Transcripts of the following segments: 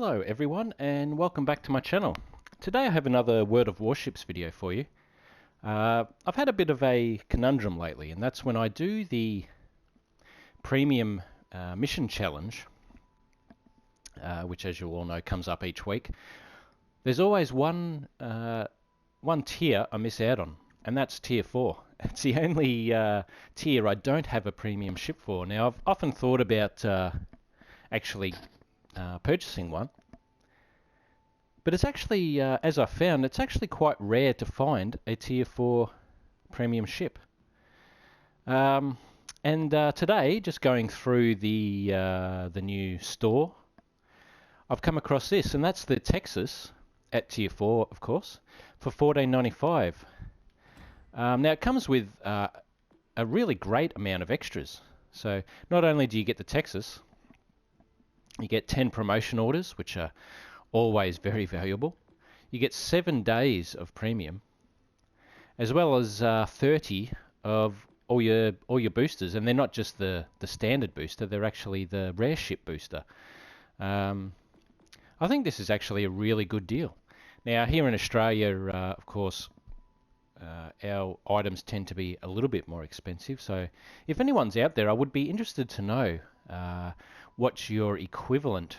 Hello everyone and welcome back to my channel. Today I have another World of Warships video for you. I've had a bit of a conundrum lately, and that's when I do the premium mission challenge, which as you all know comes up each week. There's always one tier I miss out on, and that's tier 4. It's the only tier I don't have a premium ship for. Now I've often thought about actually purchasing one, but it's actually, as I found, it's actually quite rare to find a tier 4 premium ship. And today, just going through the new store, I've come across this, and that's the Texas at tier 4, of course, for $14.95. Now it comes with a really great amount of extras. So not only do you get the Texas, you get 10 promotion orders, which are always very valuable. You get 7 days of premium, as well as 30 of all your boosters, and they're not just the standard booster; they're actually the rare ship booster. I think this is actually a really good deal. Now here in Australia, of course, our items tend to be a little bit more expensive. So if anyone's out there, I would be interested to know what your equivalent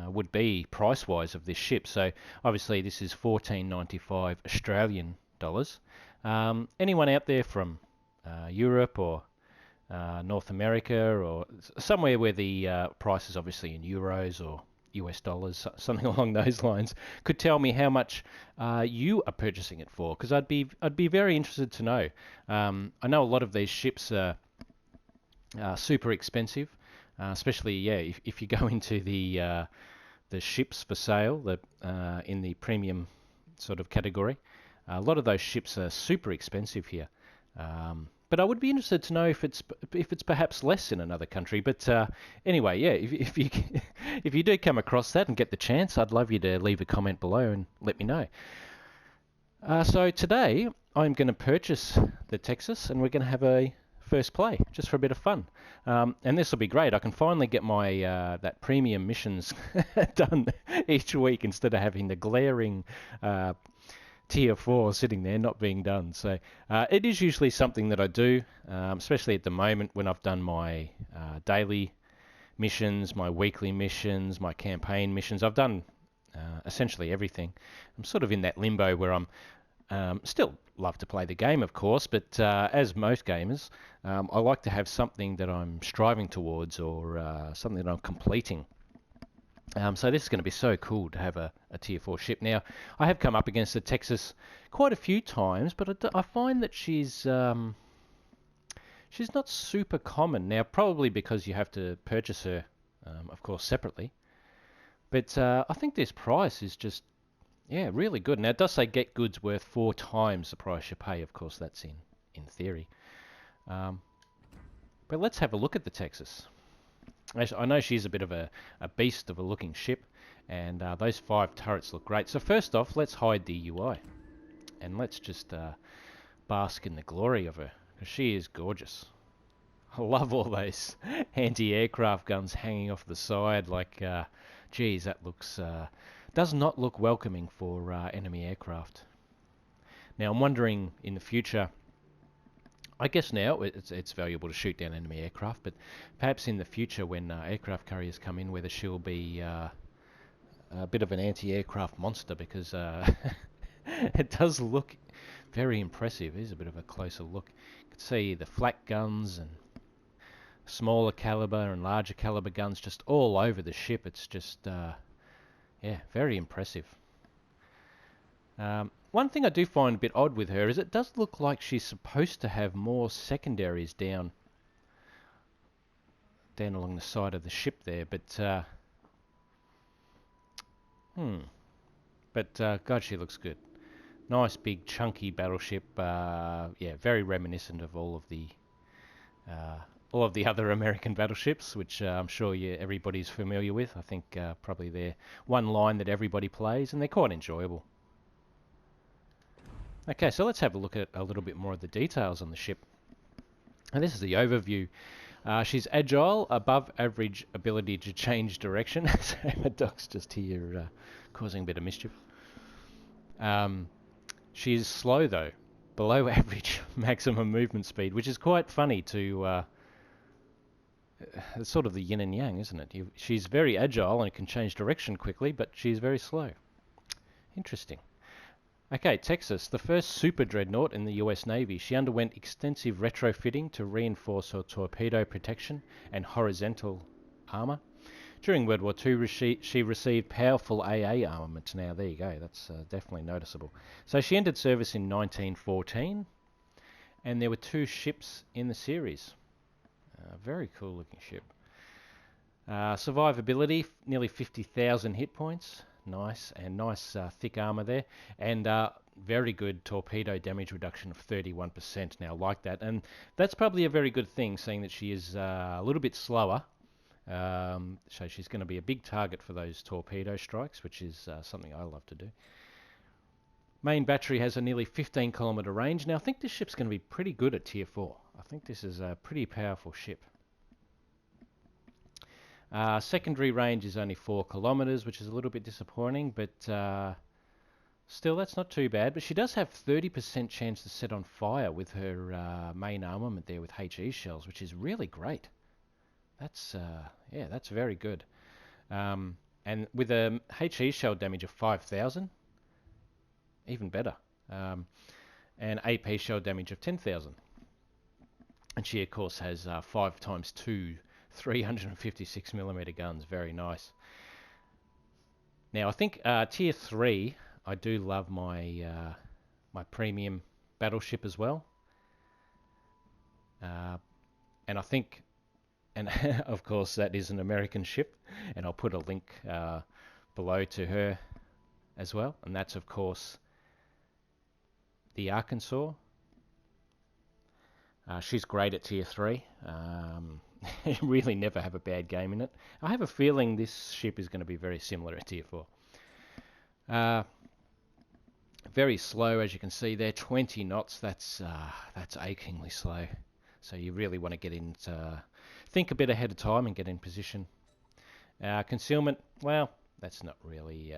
would be price-wise of this ship. So obviously this is $14.95 Australian dollars. Anyone out there from Europe or North America or somewhere where the price is obviously in euros or US dollars, something along those lines, could tell me how much you are purchasing it for, because I'd be very interested to know. I know a lot of these ships are super expensive. Especially, yeah, if you go into the ships for sale, in the premium sort of category, a lot of those ships are super expensive here. But I would be interested to know if it's perhaps less in another country. But anyway, yeah, if you if you do come across that and get the chance, I'd love you to leave a comment below and let me know. So today I'm going to purchase the Texas, and we're going to have a first play, just for a bit of fun. And this will be great. I can finally get my that premium missions done each week instead of having the glaring tier 4 sitting there not being done. So it is usually something that I do, especially at the moment when I've done my daily missions, my weekly missions, my campaign missions. I've done essentially everything. I'm sort of in that limbo where I'm still love to play the game, of course, but as most gamers, I like to have something that I'm striving towards, or something that I'm completing. So this is going to be so cool to have a tier 4 ship. Now, I have come up against the Texas quite a few times, but I find that she's not super common. Now, probably because you have to purchase her, of course, separately. But I think this price is just, yeah, really good. Now, it does say get goods worth 4 times the price you pay. Of course, that's in theory. But let's have a look at the Texas. I know she's a bit of a beast of a looking ship, and those 5 turrets look great. So first off, let's hide the UI, and let's just bask in the glory of her, because she is gorgeous. I love all those anti-aircraft guns hanging off the side. Like, geez, that looks... does not look welcoming for enemy aircraft. Now I'm wondering in the future, I guess now it's valuable to shoot down enemy aircraft, but perhaps in the future when aircraft carriers come in, whether she'll be a bit of an anti-aircraft monster, because it does look very impressive. Here's a bit of a closer look. You can see the flak guns and smaller caliber and larger caliber guns just all over the ship. It's just yeah, very impressive. One thing I do find a bit odd with her is it does look like she's supposed to have more secondaries down along the side of the ship there, but God, she looks good. Nice big chunky battleship. Yeah, very reminiscent of all of the other American battleships, which I'm sure everybody's familiar with. I think probably they're one line that everybody plays, and they're quite enjoyable. Okay, so let's have a look at a little bit more of the details on the ship. And this is the overview. She's agile, above average ability to change direction. So my dog's just here causing a bit of mischief. She's slow though, below average maximum movement speed, which is quite funny to... it's sort of the yin and yang, isn't it? She's very agile and can change direction quickly, but she's very slow. Interesting. Okay, Texas, the first super dreadnought in the US Navy. She underwent extensive retrofitting to reinforce her torpedo protection and horizontal armor. During World War II, she received powerful AA armament. Now, there you go. That's definitely noticeable. So she entered service in 1914, and there were 2 ships in the series. Very cool looking ship. Survivability, nearly 50,000 hit points. Nice, and nice thick armor there, and very good torpedo damage reduction of 31%. Now, like that, and that's probably a very good thing, seeing that she is a little bit slower. So she's going to be a big target for those torpedo strikes, which is something I love to do. Main battery has a nearly 15 kilometer range. Now, I think this ship's going to be pretty good at Tier 4. I think this is a pretty powerful ship. Secondary range is only 4 kilometers, which is a little bit disappointing, but still, that's not too bad. But she does have 30% chance to set on fire with her main armament there with HE shells, which is really great. That's yeah, that's very good. And with a HE shell damage of 5,000, even better. And AP shell damage of 10,000. And she, of course, has 5 times 2 356mm guns. Very nice. Now, I think Tier 3, I do love my my premium battleship as well. And I think, and of course, that is an American ship, and I'll put a link below to her as well. And that's, of course, the Arkansas. She's great at Tier 3. Really never have a bad game in it. I have a feeling this ship is going to be very similar at Tier 4. Very slow, as you can see there, 20 knots. That's achingly slow. So you really want to get into... think a bit ahead of time and get in position. Concealment, well, that's not really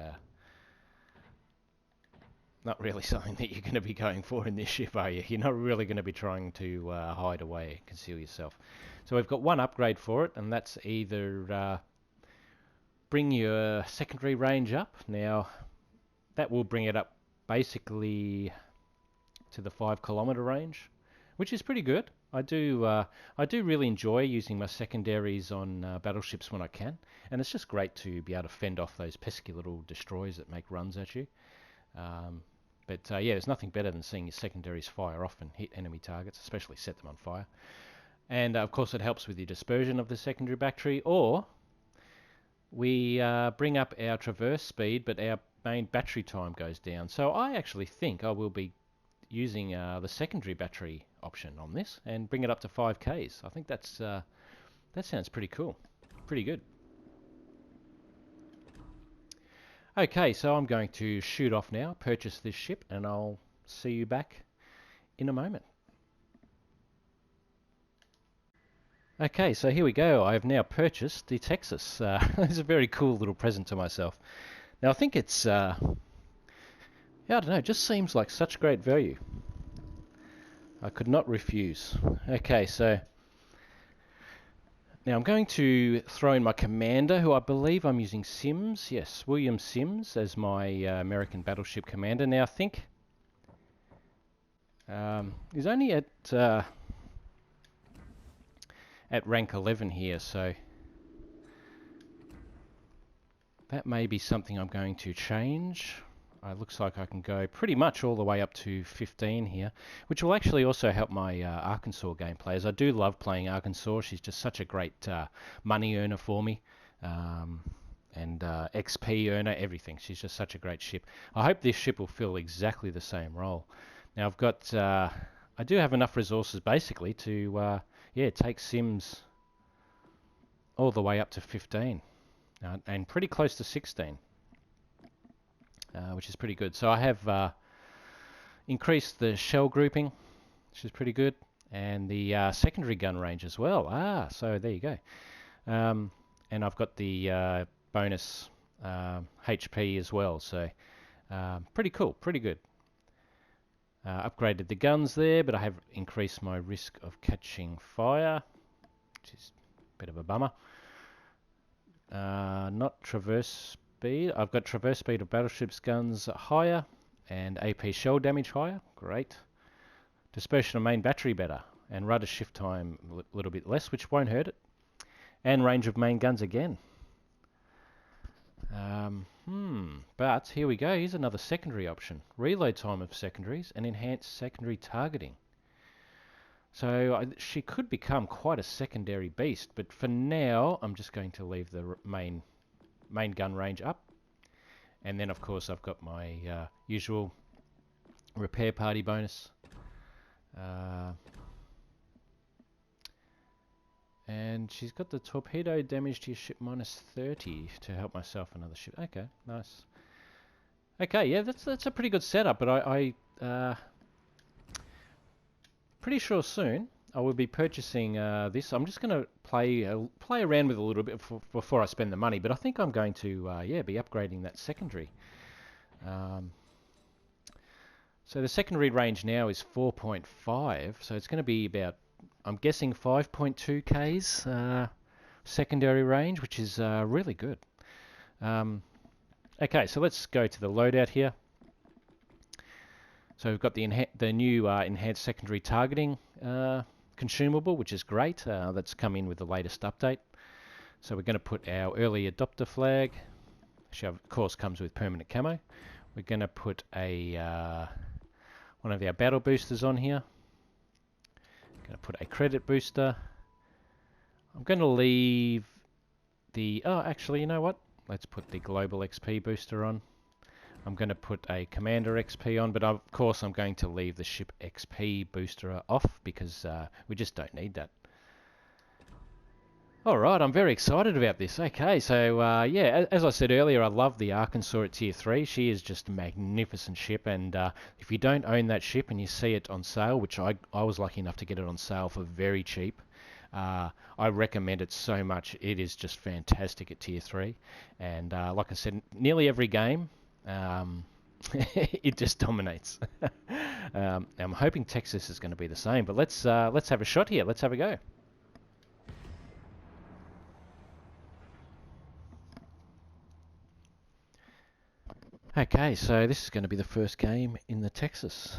something that you're going to be going for in this ship, are you? You're not really going to be trying to hide away, conceal yourself. So we've got one upgrade for it, and that's either bring your secondary range up. Now, that will bring it up basically to the 5 kilometer range, which is pretty good. I do really enjoy using my secondaries on battleships when I can, and it's just great to be able to fend off those pesky little destroyers that make runs at you. But yeah, there's nothing better than seeing your secondaries fire off and hit enemy targets, especially set them on fire. And of course it helps with the dispersion of the secondary battery, or we bring up our traverse speed, but our main battery time goes down. So I actually think I will be using the secondary battery option on this and bring it up to 5Ks. I think that's that sounds pretty cool, pretty good. Okay, so I'm going to shoot off now, purchase this ship, and I'll see you back in a moment. Okay, so here we go. I have now purchased the Texas. It's a very cool little present to myself. Now I think it's, yeah, I don't know, it just seems like such great value. I could not refuse. Okay, so now I'm going to throw in my commander, who I believe I'm using Sims. Yes, William Sims as my American battleship commander. Now I think he's only at rank 11 here, so that may be something I'm going to change. It looks like I can go pretty much all the way up to 15 here, which will actually also help my Arkansas gameplay, as I do love playing Arkansas. She's just such a great money earner for me, and XP earner, everything. She's just such a great ship. I hope this ship will fill exactly the same role. Now I've got, I do have enough resources basically to, yeah, take Sims all the way up to 15, and pretty close to 16. Which is pretty good. So I have increased the shell grouping, which is pretty good. and the secondary gun range as well. So there you go. And I've got the bonus HP as well, so pretty cool, pretty good. Upgraded the guns there, but I have increased my risk of catching fire, which is a bit of a bummer. Not traverse speed. I've got traverse speed of battleships guns higher, and AP shell damage higher. Great. Dispersion of main battery better, and rudder shift time a little bit less, which won't hurt it. And range of main guns again. But here we go. Here's another secondary option. Reload time of secondaries and enhanced secondary targeting. So she could become quite a secondary beast, but for now I'm just going to leave the main gun range up. And then of course I've got my usual repair party bonus. And she's got the torpedo damage to your ship minus 30 to help myself another ship. Okay, nice. Okay, yeah, that's a pretty good setup, but I pretty sure soon I will be purchasing this. I'm just going to play around with it a little bit before I spend the money, but I think I'm going to be upgrading that secondary. So the secondary range now is 4.5, so it's going to be about, I'm guessing 5.2 Ks secondary range, which is really good. Okay, so let's go to the loadout here. So we've got the new enhanced secondary targeting consumable, which is great. That's come in with the latest update. So we're going to put our early adopter flag, which of course comes with permanent camo. We're going to put a one of our battle boosters on here. Going to put a credit booster. I'm going to leave the... Oh, actually, you know what? Let's put the global XP booster on. I'm going to put a commander XP on, but of course I'm going to leave the ship XP booster off because we just don't need that. Alright, I'm very excited about this. Okay, so yeah, as I said earlier, I love the Arkansas at Tier 3. She is just a magnificent ship, and if you don't own that ship and you see it on sale, which I was lucky enough to get it on sale for very cheap, I recommend it so much. It is just fantastic at Tier 3, and like I said, nearly every game, it just dominates. I'm hoping Texas is going to be the same, but let's have a shot here. Let's have a go. Okay, so this is going to be the first game in the Texas.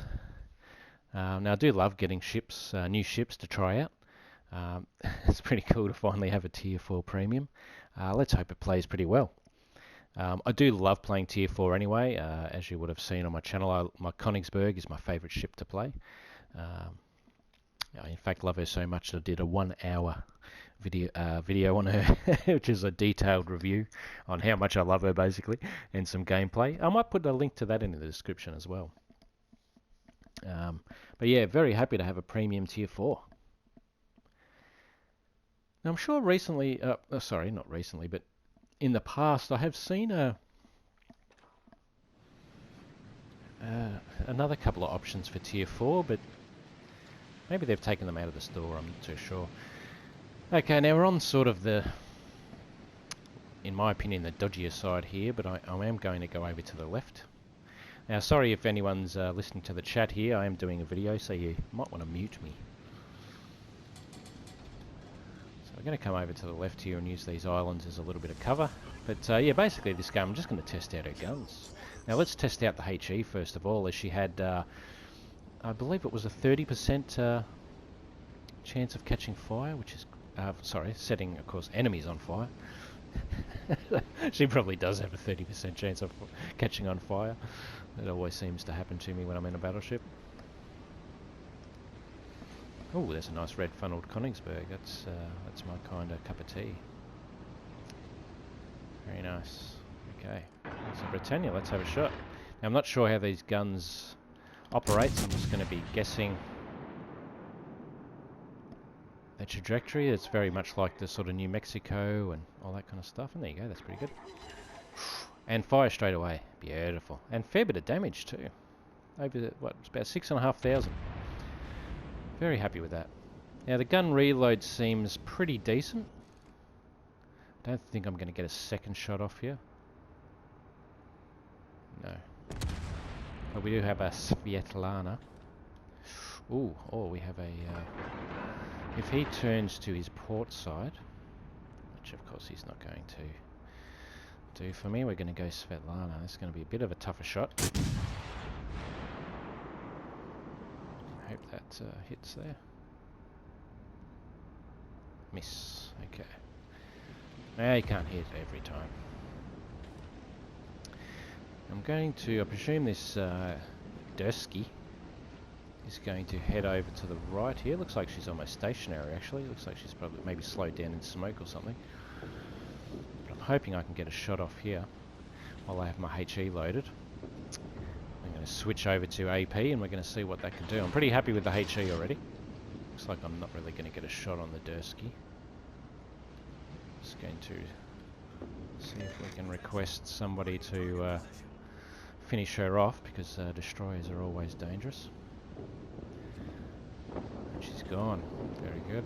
Now I do love getting ships, new ships to try out. It's pretty cool to finally have a Tier 4 premium. Let's hope it plays pretty well. I do love playing Tier 4 anyway. As you would have seen on my channel, my KONIGSBERG is my favourite ship to play. I in fact love her so much that I did a 1 hour video on her, which is a detailed review on how much I love her basically, and some gameplay. I might put a link to that in the description as well. But yeah, very happy to have a premium Tier 4. Now I'm sure recently, sorry, not recently, but in the past I have seen another couple of options for Tier 4, but maybe they've taken them out of the store, I'm not too sure. Okay, now we're on sort of the, in my opinion, the dodgier side here, but I am going to go over to the left. Now, sorry if anyone's listening to the chat here, I am doing a video, so you might want to mute me. So we're going to come over to the left here and use these islands as a little bit of cover. But yeah, basically this game, I'm just going to test out her guns. Now let's test out the HE first of all, as she had, I believe it was a 30% chance of catching fire, which is, sorry, setting, of course, enemies on fire. She probably does have a 30% chance of catching on fire. That always seems to happen to me when I'm in a battleship. Oh, there's a nice red funneled KONIGSBERG. That's my kind of cup of tea. Very nice. Okay, so Britannia, let's have a shot. Now I'm not sure how these guns operate, so I'm just going to be guessing the trajectory. It's very much like the sort of New Mexico and all that kind of stuff. And there you go, that's pretty good. And fire straight away. Beautiful. And fair bit of damage too. Over, what, it's about 6,500. Very happy with that. Now the gun reload seems pretty decent. Don't think I'm going to get a second shot off here. No. But we do have a Svetlana. Ooh, oh, we have a... if he turns to his port side, which of course he's not going to do for me, we're going to go Svetlana. That's going to be a bit of a tougher shot. I hope that hits there. Miss. Okay. Now you can't hit every time. I'm going to, I presume this Dursky is going to head over to the right here. Looks like she's almost stationary actually. Looks like she's probably maybe slowed down in smoke or something. But I'm hoping I can get a shot off here while I have my HE loaded. I'm going to switch over to AP and we're going to see what that can do. I'm pretty happy with the HE already. Looks like I'm not really going to get a shot on the Dursky. Just going to see if we can request somebody to finish her off, because destroyers are always dangerous. And she's gone. Very good.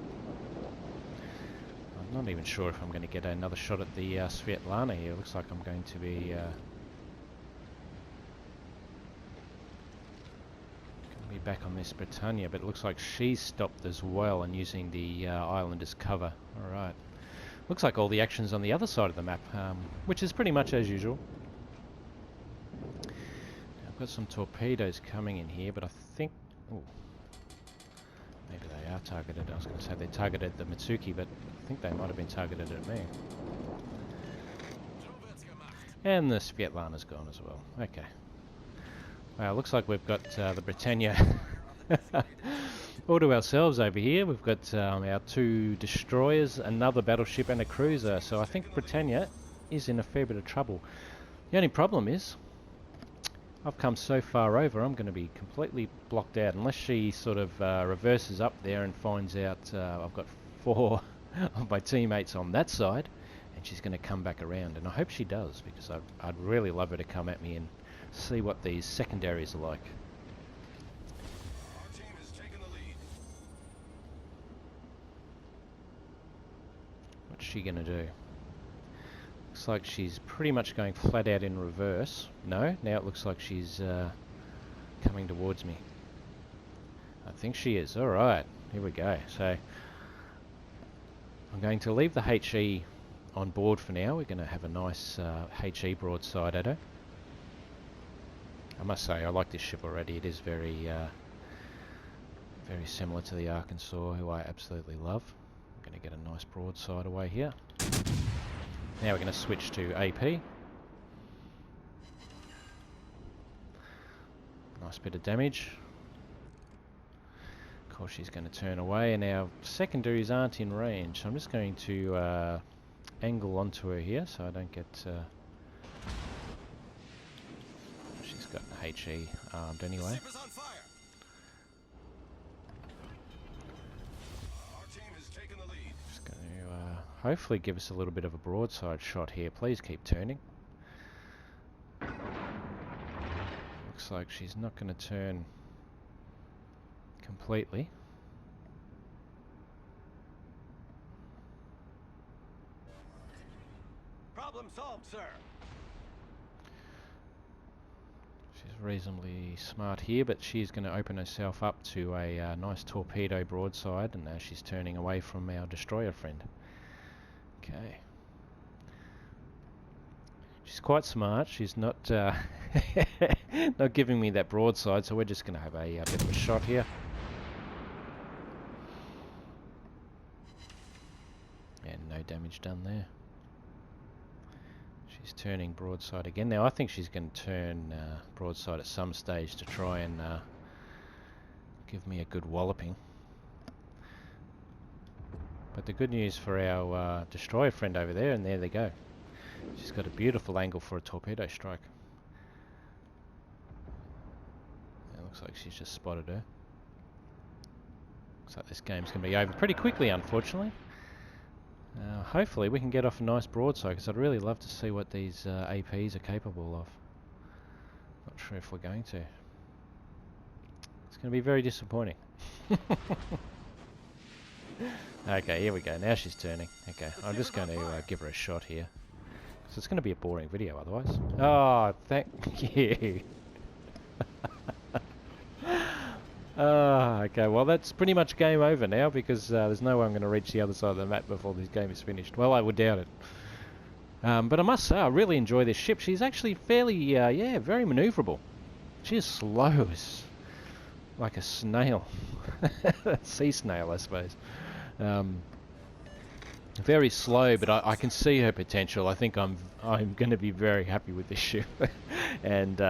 I'm not even sure if I'm going to get another shot at the Svetlana here. Looks like I'm going to be back on this Britannia, but it looks like she's stopped as well and using the island as cover. Alright. Looks like all the action's on the other side of the map, which is pretty much as usual. I've got some torpedoes coming in here, but I think... Ooh, maybe they are targeted. I was going to say they targeted the Mitsuki, but I think they might have been targeted at me. And the Svetlana's gone as well. Okay. Wow, looks like we've got the Britannia all to ourselves over here. We've got our two destroyers, another battleship and a cruiser. So I think Britannia is in a fair bit of trouble. The only problem is I've come so far over, I'm going to be completely blocked out unless she sort of reverses up there and finds out I've got 4 of my teammates on that side, and she's going to come back around. And I hope she does, because I'd really love her to come at me and see what these secondaries are like. Our team has taken the lead. What's she gonna do? Looks like she's pretty much going flat out in reverse. No, now it looks like she's coming towards me. I think she is. Alright, here we go. So I'm going to leave the HE on board for now. We're going to have a nice HE broadside at her. I must say, I like this ship already. It is very very similar to the Arkansas, who I absolutely love. I'm going to get a nice broadside away here. Now we're going to switch to AP. Nice bit of damage. Of course she's going to turn away, and our secondaries aren't in range, so I'm just going to angle onto her here so I don't get... she's got an HE armed anyway. Just going to hopefully give us a little bit of a broadside shot here. Please keep turning. Looks like she's not going to turn completely. Problem solved, sir. She's reasonably smart here, but she's going to open herself up to a nice torpedo broadside, and now she's turning away from our destroyer friend. Okay. She's quite smart. She's not not giving me that broadside, so we're just going to have a bit of a shot here. And no damage done there. She's turning broadside again. Now I think she's going to turn broadside at some stage to try and give me a good walloping. But the good news for our destroyer friend over there, and there they go. She's got a beautiful angle for a torpedo strike. It looks like she's just spotted her. Looks like this game's going to be over pretty quickly, unfortunately. Hopefully we can get off a nice broadside, because I'd really love to see what these APs are capable of. Not sure if we're going to. Let's going to be very disappointing. Okay, here we go. Now she's turning. Okay, I'm just going to give her a shot here. So it's going to be a boring video otherwise. Oh, thank you. Okay, well that's pretty much game over now because there's no way I'm going to reach the other side of the map before this game is finished. Well, I would doubt it. But I must say, I really enjoy this ship. She's actually fairly, yeah, very manoeuvrable. She is slow as like a snail. Sea snail, I suppose. Very slow, but I can see her potential. I think I'm going to be very happy with this ship. And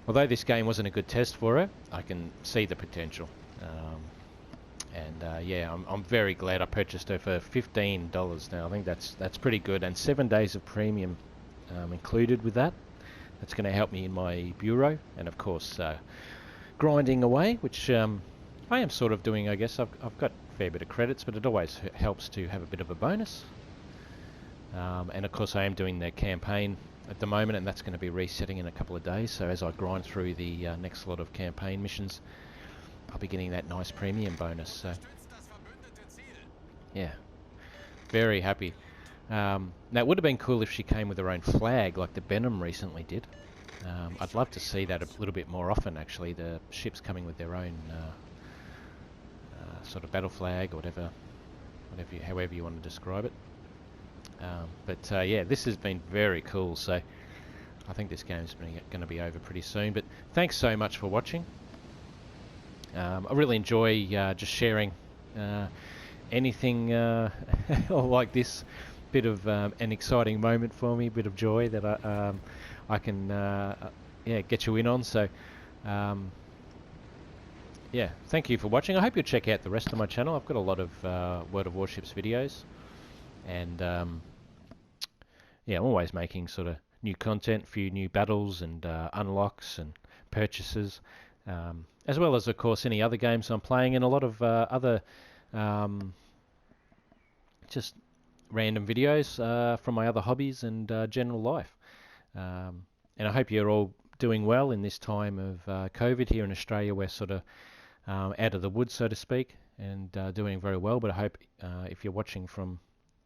although this game wasn't a good test for her, I can see the potential. Yeah, I'm very glad I purchased her for $15 now. I think that's pretty good, and 7 days of premium included with that. That's going to help me in my bureau, and of course grinding away, which I am sort of doing. I guess I've got a fair bit of credits, but it always helps to have a bit of a bonus. And of course I am doing the campaign at the moment, and that's going to be resetting in a couple of days. So as I grind through the next lot of campaign missions, I'll be getting that nice premium bonus. So yeah, very happy. Now it would have been cool if she came with her own flag like the Benham recently did. I'd love to see that a little bit more often actually, the ships coming with their own sort of battle flag or whatever, however you want to describe it. Yeah, this has been very cool, so I think this game's going to be over pretty soon. But thanks so much for watching. I really enjoy just sharing anything like this, bit of an exciting moment for me, a bit of joy that I can yeah, get you in on. So yeah, thank you for watching. I hope you'll check out the rest of my channel. I've got a lot of World of Warships videos, and yeah, I'm always making sort of new content, a few new battles and unlocks and purchases, as well as of course any other games I'm playing, and a lot of other just random videos from my other hobbies and general life. And I hope you're all doing well in this time of COVID here in Australia. We're sort of out of the woods, so to speak, and doing very well. But I hope if you're watching from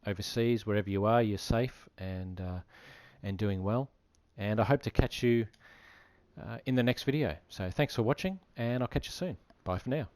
overseas, wherever you are, you're safe and doing well. And I hope to catch you in the next video. So thanks for watching, and I'll catch you soon. Bye for now.